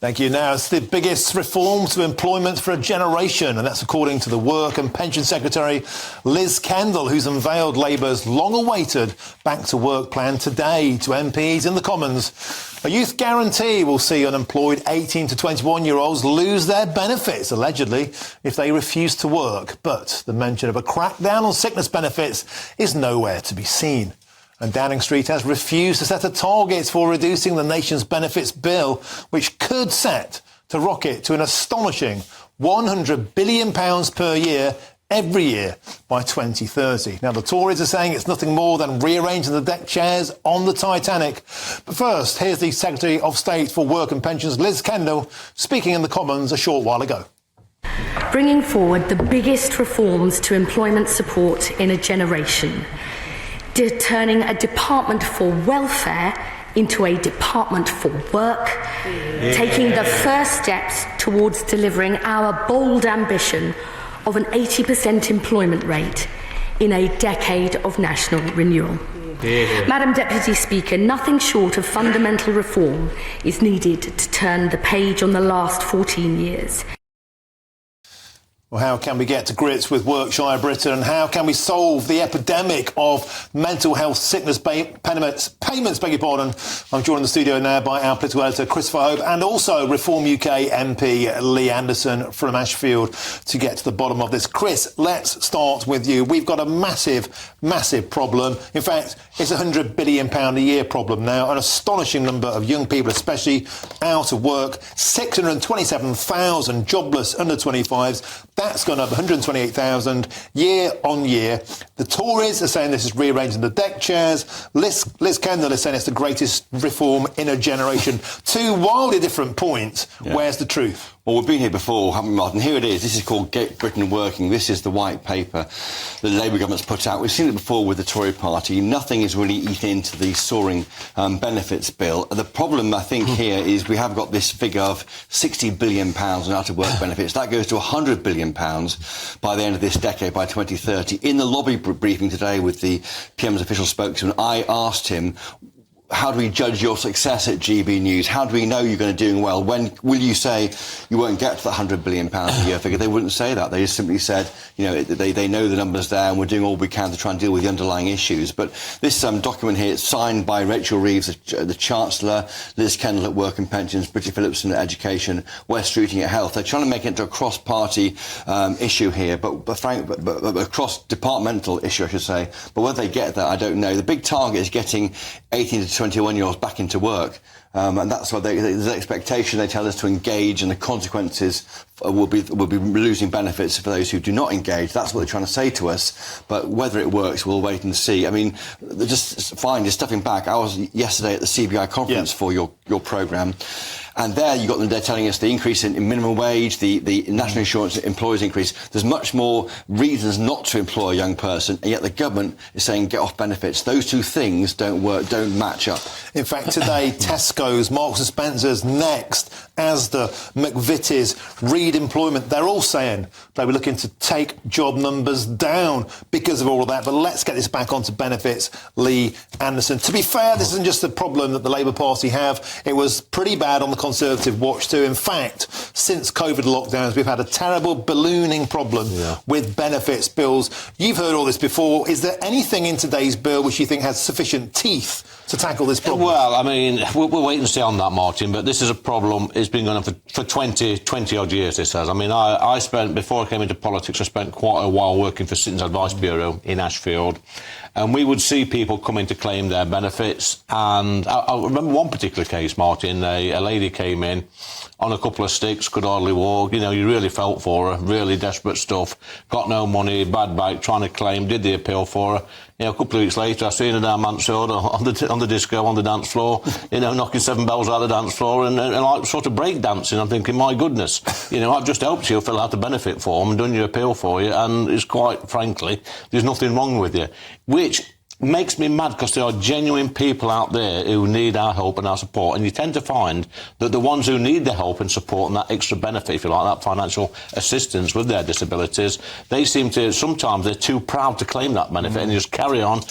Thank you. Now, it's the biggest reform to employment for a generation, and that's according to the Work and Pension Secretary Liz Kendall, who's unveiled Labour's long-awaited back-to-work plan today to MPs in the Commons. A youth guarantee will see unemployed 18 to 21-year-olds lose their benefits, allegedly, if they refuse to work. But the mention of a crackdown on sickness benefits is nowhere to be seen. And Downing Street has refused to set a target for reducing the nation's benefits bill, which could set to rocket to an astonishing £100 billion per year every year by 2030. Now, the Tories are saying it's nothing more than rearranging the deck chairs on the Titanic. But first, here's the Secretary of State for Work and Pensions, Liz Kendall, speaking in the Commons a short while ago. Bringing forward the biggest reforms to employment support in a generation. Turning a department for welfare into a department for work, taking the first steps towards delivering our bold ambition of an 80% employment rate in a decade of national renewal. Madam Deputy Speaker, nothing short of fundamental reform is needed to turn the page on the last 14 years. Well, how can we get to grips with Workshire Britain, and how can we solve the epidemic of mental health sickness payments, I'm joined in the studio now by our political editor, Christopher Hope, and also Reform UK MP Lee Anderson from Ashfield to get to the bottom of this. Chris, let's start with you. We've got a massive, massive problem. In fact, it's a £100 billion a year problem now. An astonishing number of young people, especially out of work. 627,000 jobless under 25s. That's gone up 128,000 year on year. The Tories are saying this is rearranging the deck chairs. Liz Kendall is saying it's the greatest reform in a generation. Two wildly different points. Yeah. Where's the truth? Well, we've been here before, haven't we, Martin? Here it is. This is called Get Britain Working. This is the white paper the Labour government's put out. We've seen it before with the Tory party. Nothing is really eaten into the soaring benefits bill. The problem, I think, here is we have got this figure of £60 billion in out-of-work benefits. That goes to £100 billion by the end of this decade, by 2030. In the lobby briefing today with the PM's official spokesman, I asked him, how do we judge your success at GB News? How do we know you're going to do well? When will you say you won't get to the £100 billion a year figure? They wouldn't say that. They just simply said, you know, they know the numbers there and we're doing all we can to try and deal with the underlying issues. But this document here, it's signed by Rachel Reeves, the Chancellor, Liz Kendall at Work and Pensions, Bridget Phillipson at Education, Wes Streeting at Health. They're trying to make it into a cross-party issue here, but a cross-departmental issue, I should say. But whether they get that, I don't know. The big target is getting 18 to 21-year-olds back into work. And that's why there's an expectation, they tell us, to engage, and the consequences will be losing benefits for those who do not engage. That's what they're trying to say to us. But whether it works, we'll wait and see. I mean, just stepping back, I was yesterday at the CBI conference for your programme. And there you got them, they're telling us the increase in minimum wage, the national insurance employers increase. There's much more reasons not to employ a young person, and yet the government is saying get off benefits. Those two things don't work, don't match up. In fact, today, Tesco's, Marks and Spencer's, Next, Asda, McVitie's, Reed Employment, they're all saying they were looking to take job numbers down because of all of that. But let's get this back onto benefits. Lee Anderson. To be fair, this isn't just a problem that the Labour Party have. It was pretty bad on the Conservative watch too. In fact, since COVID lockdowns, we've had a terrible ballooning problem with benefits bills. You've heard all this before. Is there anything in today's bill which you think has sufficient teeth to tackle this problem? Well, I mean, we'll wait and see on that, Martin, but this is a problem. It's been going on for 20-odd years, this has. I mean, I spent, before I came into politics, I spent quite a while working for Citizens Advice Bureau in Ashfield, and we would see people coming to claim their benefits. And I remember one particular case, Martin, a lady came in on a couple of sticks, could hardly walk. You know, you really felt for her, really desperate stuff. Got no money, bad bike, trying to claim, did the appeal for her. You know, a couple of weeks later, I seen her down Mansfield on the disco, on the dance floor, you know, knocking 7 bells out of the dance floor and like sort of break dancing. I'm thinking, my goodness, you know, I've just helped you fill out the benefit form and done your appeal for you, and it's quite frankly, there's nothing wrong with you. Which makes me mad, because there are genuine people out there who need our help and our support, and you tend to find that the ones who need the help and support and that extra benefit, if you like, that financial assistance with their disabilities, they seem to, sometimes they're too proud to claim that benefit and just carry on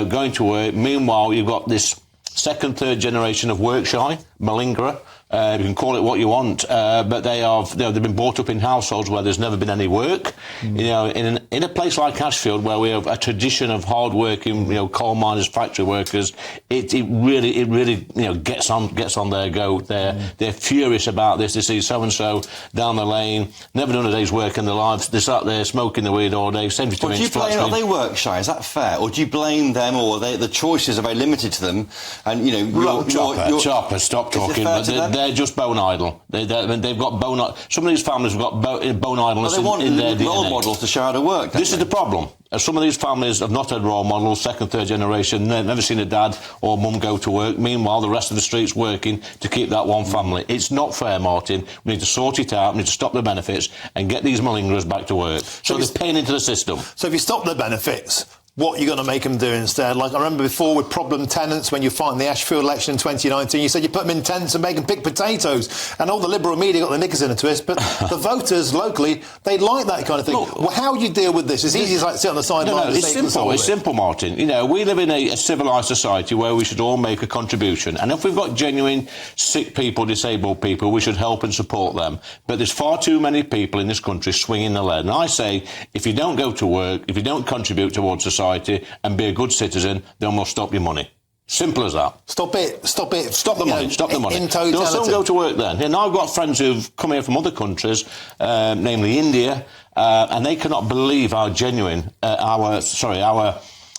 going to work. Meanwhile, you've got this second, third generation of work shy, malingerer, You can call it what you want, but they've been brought up in households where there's never been any work. You know, in a place like Ashfield, where we have a tradition of hard-working, coal miners, factory workers, it really gets on their goat. They're furious about this. They see so and so down the lane, never done a day's work in their lives. They're sat there smoking the weed all day. 72-inch flat screen. Are they work shy? Is that fair, or do you blame them, or the choices are very limited to them? And Chopper, stop talking. But they're just bone idle. They've got bone. Some of these families have got bone idleness in their DNA. Role models to show how to work. This is the problem. Some of these families have not had role models, second, third generation. They've never seen a dad or mum go to work. Meanwhile, the rest of the street's working to keep that one family. It's not fair, Martin. We need to sort it out. We need to stop the benefits and get these malingerers back to work. So they're paying into the system. So if you stop the benefits, what are you going to make them do instead? Like I remember before with problem tenants, when you fight in the Ashfield election in 2019, you said you put them in tents and make them pick potatoes. And all the Liberal media got the knickers in a twist, but the voters locally, they like that kind of thing. Look, how do you deal with this? It's easy to sit on the sideline. No, it's simple. It's simple, Martin. We live in a civilised society where we should all make a contribution. And if we've got genuine sick people, disabled people, we should help and support them. But there's far too many people in this country swinging the lead. And I say, if you don't go to work, if you don't contribute towards society, and be a good citizen, then we'll stop your money. Simple as that. Stop it. Stop the money. Stop the money. In totality. Don't go to work then. And I've got friends who've come here from other countries, namely India, and they cannot believe how genuine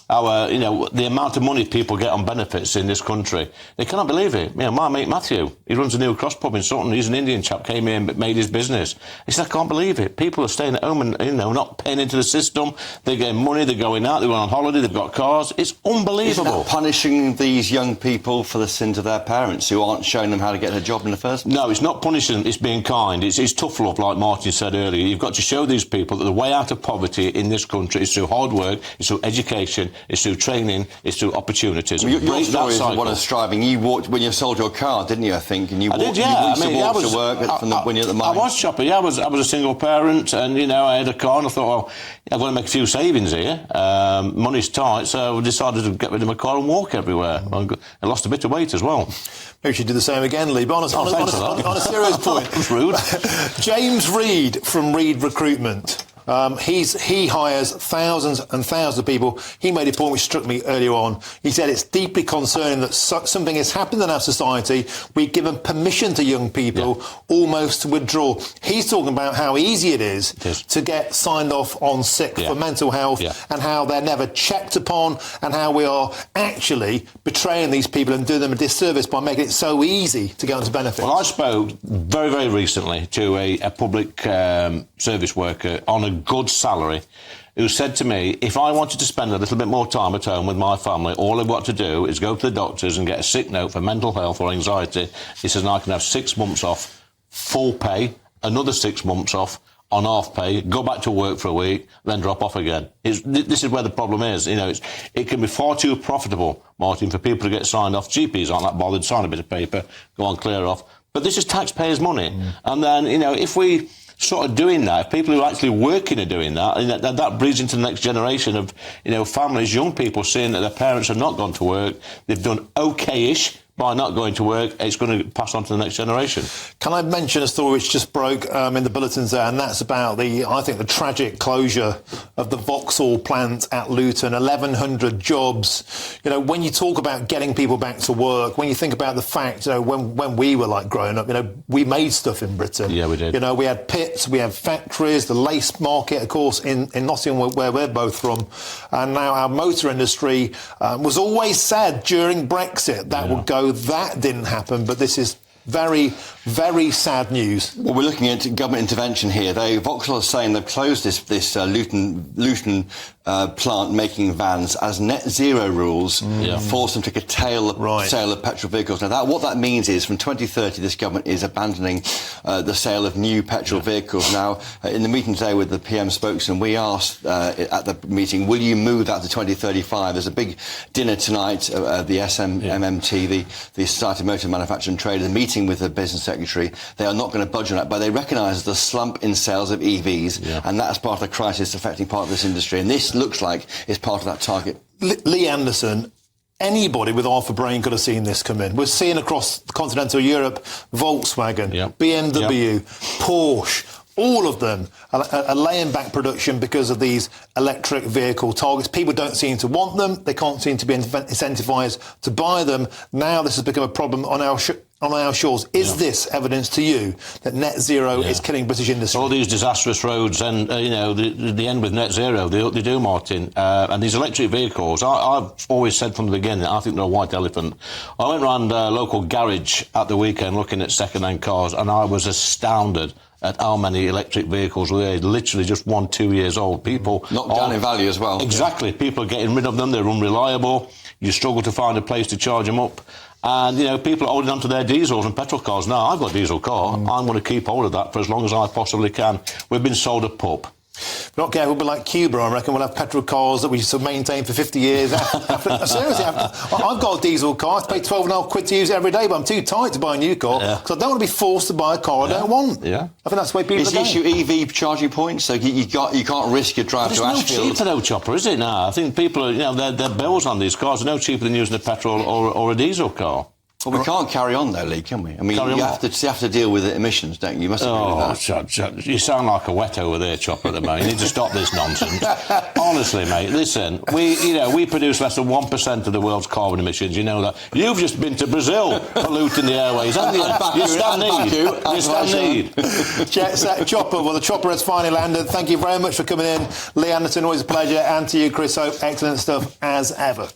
the amount of money people get on benefits in this country. They cannot believe it. My mate Matthew, he runs a New Cross pub in Sutton. He's an Indian chap, came in but made his business. He said, I can't believe it. People are staying at home and not paying into the system. They're getting money. They're going out. They're going on holiday. They've got cars. It's unbelievable. Isn't that punishing these young people for the sins of their parents who aren't showing them how to get a job in the first place? No, it's not punishing. It's being kind. It's tough love, like Martin said earlier. You've got to show these people that the way out of poverty in this country is through hard work, it's through education, it's through training, it's through opportunities. Your story is one of striving. You walked when you sold your car, didn't you? I think, and you walked. I did, yeah. You walked to work when you're at the mine. I was Chopper. Yeah, I was a single parent, and I had a car, and I thought, well, I've got to make a few savings here. Money's tight, so I decided to get rid of my car and walk everywhere. I lost a bit of weight as well. Maybe you should do the same again, Lee. But on a serious point, that's rude. James Reed from Reed Recruitment. He hires thousands and thousands of people. He made a point which struck me earlier on. He said it's deeply concerning that something has happened in our society. We've given permission to young people almost to withdraw. He's talking about how easy it is to get signed off on sick for mental health and how they're never checked upon and how we are actually betraying these people and doing them a disservice by making it so easy to get onto benefits. Well, I spoke very, very recently to a public service worker on a good salary who said to me, if I wanted to spend a little bit more time at home with my family, all I've got to do is go to the doctors and get a sick note for mental health or anxiety. He says, and I can have 6 months off, full pay, another 6 months off on half pay, go back to work for a week, then drop off again. This is where the problem is. It can be far too profitable, Martin, for people to get signed off. GPs aren't that bothered, sign a bit of paper, go on, clear off. But this is taxpayers' money. And then, if we sort of doing that, if people who are actually working are doing that, and that breeds into the next generation of, families, young people seeing that their parents have not gone to work, they've done okay-ish by not going to work, it's going to pass on to the next generation. Can I mention a story which just broke in the bulletins there, and that's about the tragic closure of the Vauxhall plant at Luton, 1,100 jobs. When you talk about getting people back to work, when you think about the fact, when we were growing up, we made stuff in Britain. Yeah, we did. We had pits, we had factories, the lace market, of course, in Nottingham, where we're both from, and now our motor industry was always said during Brexit that would go. That didn't happen, but this is very, very sad news. Well, we're looking at government intervention here. Vauxhall is saying they've closed this Luton plant making vans as net zero rules force them to curtail the sale of petrol vehicles. Now, what that means is from 2030, this government is abandoning the sale of new petrol vehicles. Now, in the meeting today with the PM spokesman, we asked at the meeting, will you move that to 2035? There's a big dinner tonight at the MMT, the Society of Motor Manufacturing Trade, the meeting with the business secretary. They are not going to budge on that, but they recognise the slump in sales of EVs, and that's part of the crisis affecting part of this industry. And this looks like it's part of that target. Lee Anderson, Anybody with half a brain could have seen this come in. We're seeing across continental Europe, Volkswagen, BMW, Porsche, all of them are laying back production because of these electric vehicle targets. People don't seem to want them. They can't seem to be incentivised to buy them. Now this has become a problem on our shores. Is this evidence to you that net zero is killing British industry? All these disastrous roads and, the end with net zero, they do, Martin. And these electric vehicles, I've always said from the beginning, I think they're a white elephant. I went round a local garage at the weekend looking at second-hand cars, and I was astounded at how many electric vehicles were literally just 1-2 years old. People knocked down in value as well. Exactly. People are getting rid of them. They're unreliable. You struggle to find a place to charge them up. And, people are holding on to their diesels and petrol cars. Now, I've got a diesel car. I'm going to keep hold of that for as long as I possibly can. We've been sold a pup. If we're not careful, we'll be like Cuba, I reckon. We'll have petrol cars that we sort of maintain for 50 years. Seriously, I've got a diesel car. I pay £12.5 to use it every day, but I'm too tight to buy a new car because I don't want to be forced to buy a car I don't want. Yeah. I think that's the way people Is are the going. issue EV charging points? So you can't risk your drive to Ashfield. It's no cheaper, though, Chopper, is it now? I think people are, their bills on these cars are no cheaper than using a petrol or a diesel car. Well, we can't carry on, though, Lee, can we? I mean, you have to deal with the emissions, don't you? You must agree with that. You sound like a wet over there, Chopper, at the moment. You need to stop this nonsense. Honestly, mate, listen, we produce less than 1% of the world's carbon emissions. You know that. You've just been to Brazil polluting the airways, haven't you? You stand need. Chopper, well, the chopper has finally landed. Thank you very much for coming in. Lee Anderson, always a pleasure. And to you, Chris Hope, excellent stuff as ever.